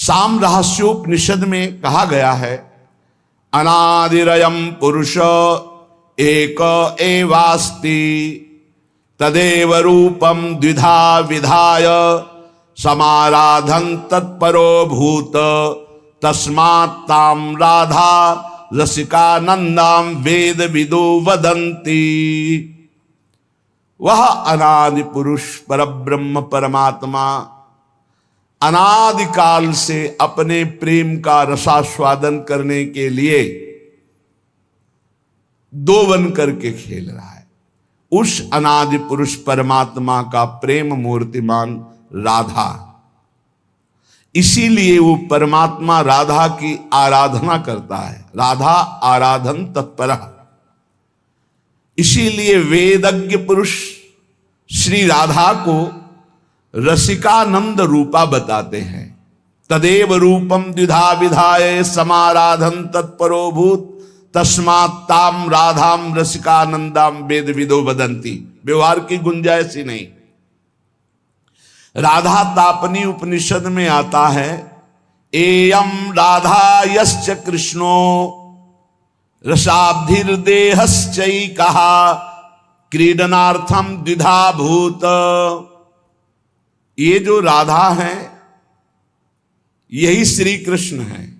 साम रहस्योपनिषद में कहा गया है, अनादिरयम पुरुष एक एवास्ति तदेव रूपम द्विधा विधाय समाराधन तत्परो भूत तस्मात् ताम राधा रसिकानंदाम वेद विदो वदंती। वह अनादि पुरुष परब्रह्म परमात्मा अनादिकाल से अपने प्रेम का रसास्वादन करने के लिए दो बन करके खेल रहा है। उस अनादि पुरुष परमात्मा का प्रेम मूर्तिमान राधा, इसीलिए वो परमात्मा राधा की आराधना करता है। राधा आराधन तत्पर, इसीलिए वेदज्ञ पुरुष श्री राधा को रसिकानंद रूपा बताते हैं। तदेव रूपम द्विधा विधाय समाराधन तत्परो भूत तस्मात् ताम राधाम रसिकानंदाम वेद विदो वदंती। व्यवहार की गुंजाइश ही नहीं। राधा तापनी उपनिषद में आता है, एयम राधा यश्च कृष्णो रसाब्धिर्देहश्चै कहा क्रीडनार्थम द्विधा भूत। ये जो राधा है यही श्री कृष्ण है।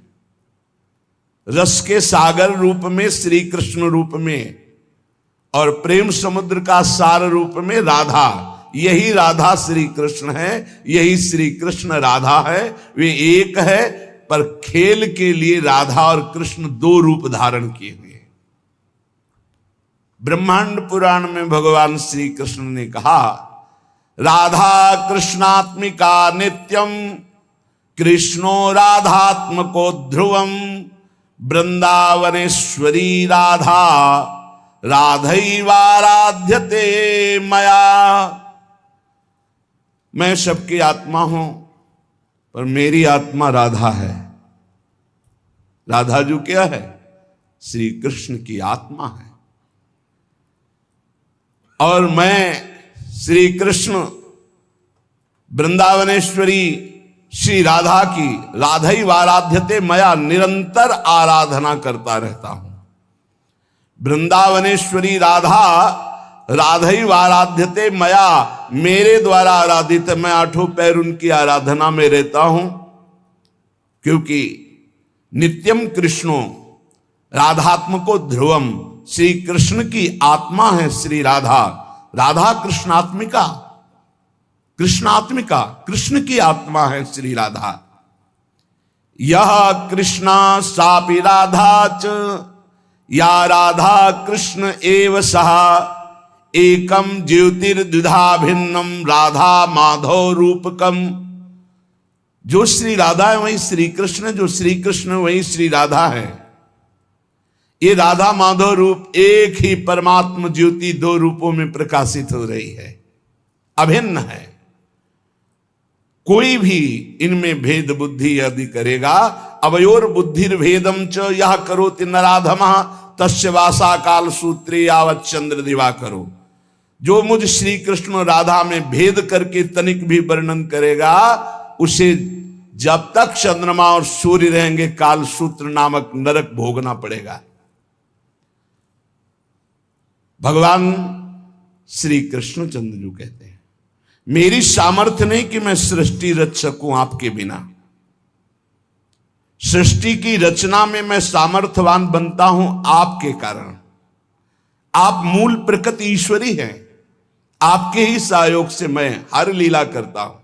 रस के सागर रूप में श्री कृष्ण रूप में और प्रेम समुद्र का सार रूप में राधा, यही राधा श्री कृष्ण है, यही श्री कृष्ण राधा है। वे एक है, पर खेल के लिए राधा और कृष्ण दो रूप धारण किए हुए। ब्रह्मांड पुराण में भगवान श्री कृष्ण ने कहा, राधा कृष्णात्मिका नित्यम कृष्णो राधात्मको ध्रुवम वृंदावनेश्वरी राधा राधैवाराध्यते मया। मैं सबकी आत्मा हूं, पर मेरी आत्मा राधा है। राधा जो क्या है? श्री कृष्ण की आत्मा है। और मैं श्री कृष्ण वृंदावनेश्वरी श्री राधा की राधैवाराध्यते मया निरंतर आराधना करता रहता हूं। वृंदावनेश्वरी राधा राधैवाराध्यते मया, मेरे द्वारा आराधित, मैं आठों पैर उनकी आराधना में रहता हूं। क्योंकि नित्यम कृष्णो राधात्मको ध्रुवम, श्री कृष्ण की आत्मा है श्री राधा। राधा कृष्णात्मिका, कृष्णात्मिका कृष्ण की आत्मा है श्री राधा। यह कृष्णा सापि राधा च या राधा कृष्ण एव सहा एकम ज्योतिर्द्विधा भिन्नम राधा माधव रूपकम। जो श्री राधा है वही श्री कृष्ण, जो श्री कृष्ण वही श्री राधा है। ये राधा माधव रूप एक ही परमात्म ज्योति दो रूपों में प्रकाशित हो रही है, अभिन्न है। कोई भी इनमें भेद बुद्धि यदि करेगा, अवयोर बुद्धिर भेदम च यह करोति नराधमा तस्य वासा काल सूत्रे यावत् चंद्र दिवा करो। जो मुझ श्री कृष्ण राधा में भेद करके तनिक भी वर्णन करेगा, उसे जब तक चंद्रमा और सूर्य रहेंगे काल सूत्र नामक नरक भोगना पड़ेगा। भगवान श्री कृष्ण चंद्र जो कहते हैं, मेरी सामर्थ्य नहीं कि मैं सृष्टि रच सकूं आपके बिना। सृष्टि की रचना में मैं सामर्थ्यवान बनता हूं आपके कारण। आप मूल प्रकृति ईश्वरी हैं, आपके ही सहयोग से मैं हर लीला करता हूं।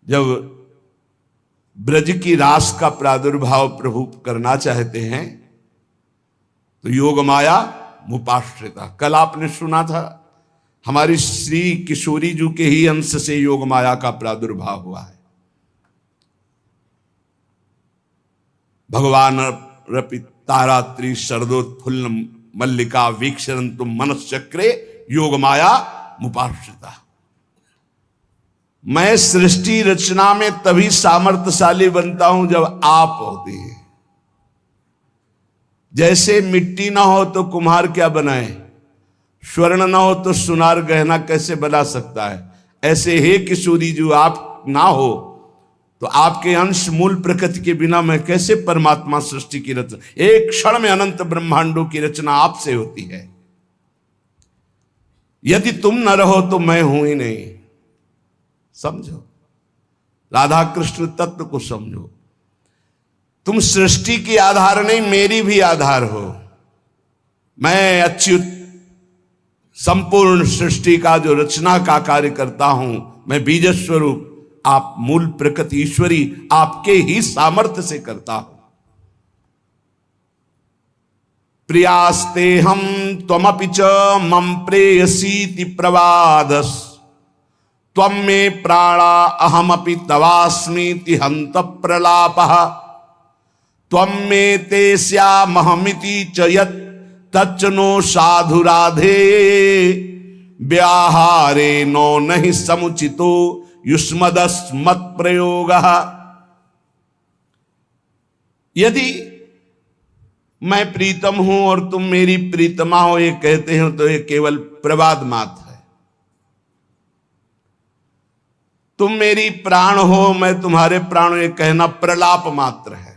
जब ब्रज की रास का प्रादुर्भाव प्रभु करना चाहते हैं तो योग माया मुपाश्रिता, कल आपने सुना था, हमारी श्री किशोरी जी के ही अंश से योग माया का प्रादुर्भाव हुआ है। भगवान रपि तारात्रि शरदोत्फुल्ल मल्लिका वीक्षरन्तु मनश्चक्रे योग माया मुपाश्रिता। मैं सृष्टि रचना में तभी सामर्थ्यशाली बनता हूं जब आप होते हैं। जैसे मिट्टी ना हो तो कुम्हार क्या बनाए, स्वर्ण ना हो तो सुनार गहना कैसे बना सकता है, ऐसे हे किशोरी जो आप ना हो तो आपके अंश मूल प्रकृति के बिना मैं कैसे परमात्मा सृष्टि की रचना, एक क्षण में अनंत ब्रह्मांडों की रचना आपसे होती है। यदि तुम न रहो तो मैं हूं ही नहीं। समझो, राधा कृष्ण तत्व को समझो। तुम सृष्टि की आधार नहीं, मेरी भी आधार हो। मैं अच्युत संपूर्ण सृष्टि का जो रचना का कार्य करता हूं, मैं बीज स्वरूप, आप मूल प्रकृति ईश्वरी आपके ही सामर्थ्य से करता हूं। प्रियास्ते हम त्वमपि च मम प्रेयसीति प्रवादस, त्वं मे प्राणा अहमपि तवास्मीति हंत प्रलापः, त्वं मे ते स्यामहमिति च यत् तच्च नो साधु राधे, व्याहारे नो नहि समुचितो युष्मदस्मत् प्रयोगः। यदि मैं प्रीतम हूं और तुम मेरी प्रीतमा हो ये कहते हो तो ये केवल प्रवाद मात्र है। तुम मेरी प्राण हो, मैं तुम्हारे प्राण, ये कहना प्रलाप मात्र है।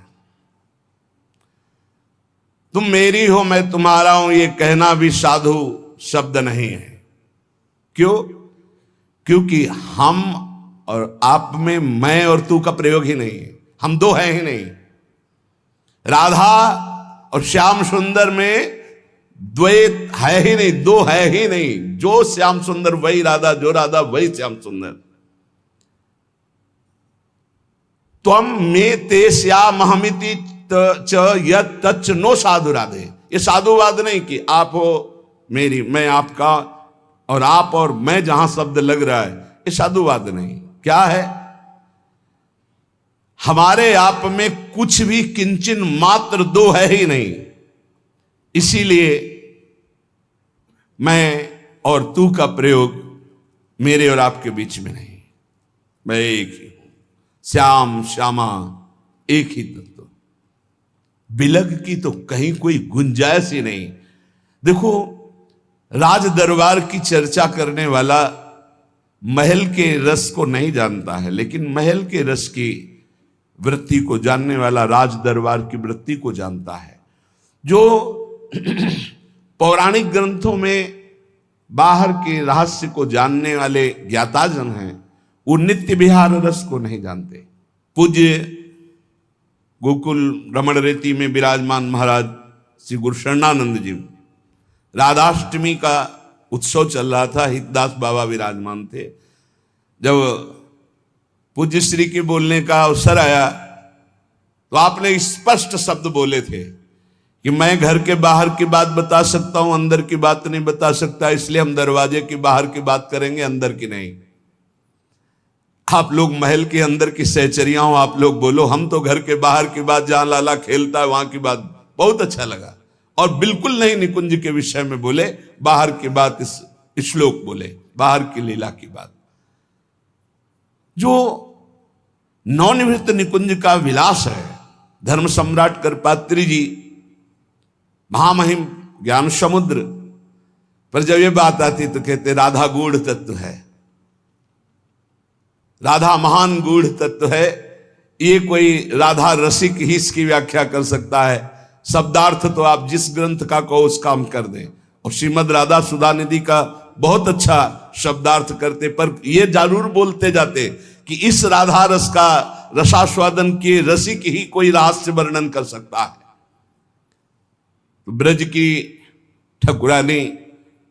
तुम मेरी हो, मैं तुम्हारा हूं, ये कहना भी साधु शब्द नहीं है। क्यों? क्योंकि हम और आप में मैं और तू का प्रयोग ही नहीं है, हम दो हैं ही नहीं। राधा और श्याम सुंदर में द्वैत है ही नहीं, दो है ही नहीं। जो श्याम सुंदर वही राधा, जो राधा वही श्याम सुंदर। त्वं मे ते श्यामहमिति च यत् तच्च नो साधु राधे। ये साधुवाद नहीं कि आप हो मेरी, मैं आपका, और आप और मैं जहां शब्द लग रहा है, ये साधुवाद नहीं। क्या है? हमारे आप में कुछ भी किंचन मात्र दो है ही नहीं। इसीलिए मैं और तू का प्रयोग मेरे और आपके बीच में नहीं। मैं एक ही हूं, श्याम श्यामा एक ही तत्व। बिलग की तो कहीं कोई गुंजाइश ही नहीं। देखो, राज दरबार की चर्चा करने वाला महल के रस को नहीं जानता है, लेकिन महल के रस की वृत्ति को जानने वाला राज दरबार की वृत्ति को जानता है। जो पौराणिक ग्रंथों में बाहर के रहस्य को जानने वाले ज्ञाताजन हैं, वो नित्य विहार रस को नहीं जानते। पूज्य गोकुल रमण रेती में विराजमान महाराज श्री गुरु शरणानंद जी, राधाष्टमी का उत्सव चल रहा था, हितदास बाबा विराजमान थे। जब पूज्य श्री के बोलने का अवसर आया तो आपने स्पष्ट शब्द बोले थे कि मैं घर के बाहर की बात बता सकता हूं, अंदर की बात नहीं बता सकता, इसलिए हम दरवाजे के बाहर की बात करेंगे, अंदर की नहीं। आप लोग महल के अंदर की सहचरियां हो, आप लोग बोलो, हम तो घर के बाहर की बात, जहां लाला खेलता है वहां की बात। बहुत अच्छा लगा। और बिल्कुल नहीं निकुंज के विषय में बोले, बाहर की बात, इस श्लोक बोले, बाहर की लीला की बात। जो नवनिवृत्त निकुंज का विलास है, धर्म सम्राट करपात्री जी महामहिम ज्ञान समुद्र पर जब ये बात आती तो कहते राधा गूढ़ तत्व है, राधा महान गूढ़ तत्व है। ये कोई राधा रसिक ही इसकी व्याख्या कर सकता है। शब्दार्थ तो आप जिस ग्रंथ का कहो उसका हम कर दें, और श्रीमद राधा सुधा निधि का बहुत अच्छा शब्दार्थ करते, पर ये जरूर बोलते जाते कि इस राधा रस का रसास्वादन के रसिक ही कोई रहस्य वर्णन कर सकता है। तो ब्रज की ठकुरानी,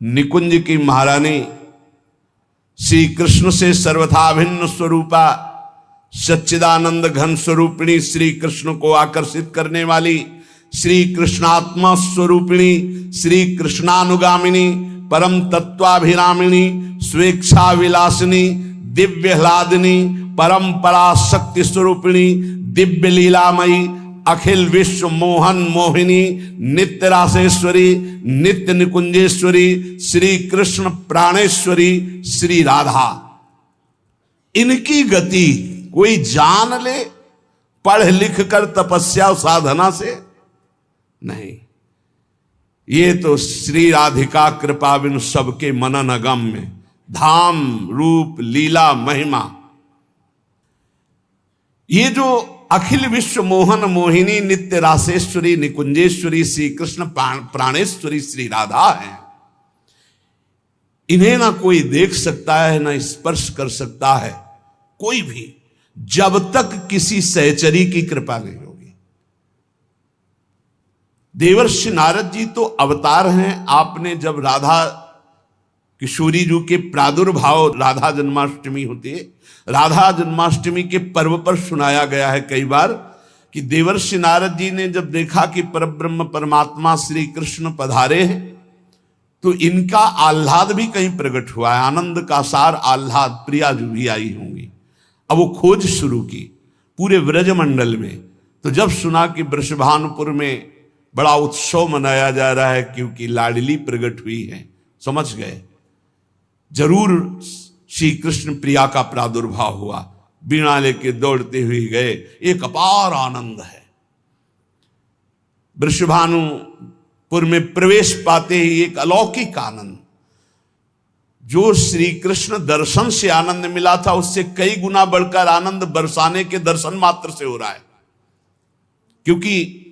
निकुंज की महारानी, श्री कृष्ण से सर्वथा भिन्न स्वरूपा सच्चिदानंद घन स्वरूपिणी, श्री कृष्ण को आकर्षित करने वाली श्री कृष्णात्मा स्वरूपिणी, श्री कृष्णानुगामिनी, परम तत्वाभिरामिणी, स्वेच्छा विलासिनी, दिव्य ह्लादिनी, परंपरा शक्ति स्वरूपिणी, दिव्य लीलामयी, अखिल विश्व मोहन मोहिनी, नित्य रासेश्वरी, नित्य निकुंजेश्वरी, श्री कृष्ण प्राणेश्वरी, श्री राधा। इनकी गति कोई जान ले पढ़ लिख कर तपस्या साधना से नहीं। ये तो श्री राधिका कृपा बिन सबके मनन अगम्य, धाम रूप लीला महिमा। ये जो अखिल विश्व मोहन मोहिनी नित्य रासेश्वरी निकुंजेश्वरी श्री कृष्ण प्राणेश्वरी श्री राधा है, इन्हें ना कोई देख सकता है ना स्पर्श कर सकता है कोई भी, जब तक किसी सहचरी की कृपा नहीं होगी। देवर्षि नारद जी तो अवतार हैं। आपने जब राधा किशोरी जी के प्रादुर्भाव, राधा जन्माष्टमी होती है, राधा जन्माष्टमी के पर्व पर सुनाया गया है कई बार कि देवर्षि नारद जी ने जब देखा कि परब्रह्म परमात्मा श्री कृष्ण पधारे हैं तो इनका आह्लाद भी कहीं प्रकट हुआ है, आनंद का सार आह्लाद, प्रिया जो भी आई होंगी। अब वो खोज शुरू की पूरे ब्रजमंडल में। तो जब सुना कि वृषभानुपुर में बड़ा उत्सव मनाया जा रहा है क्योंकि लाडली प्रकट हुई है, समझ गए जरूर श्री कृष्ण प्रिया का प्रादुर्भाव हुआ। बीणा लेके दौड़ते हुए गए, एक अपार आनंद है। वृषभानुपुर में प्रवेश पाते ही एक अलौकिक आनंद, जो श्री कृष्ण दर्शन से आनंद मिला था उससे कई गुना बढ़कर आनंद बरसाने के दर्शन मात्र से हो रहा है। क्योंकि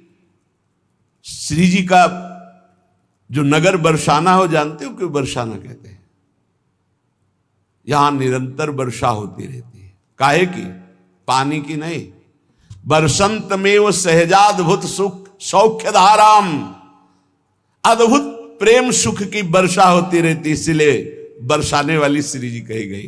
श्री जी का जो नगर बरसाना हो, जानते हो क्यों बरसाना कहते हैं? यहां निरंतर वर्षा होती रहती है। काहे की? पानी की नहीं। बरसंत में वो सहजाद्भुत सुख सौख्य धाराम, अद्भुत प्रेम सुख की वर्षा होती रहती, इसलिए बरसाने वाली श्री जी कही गई।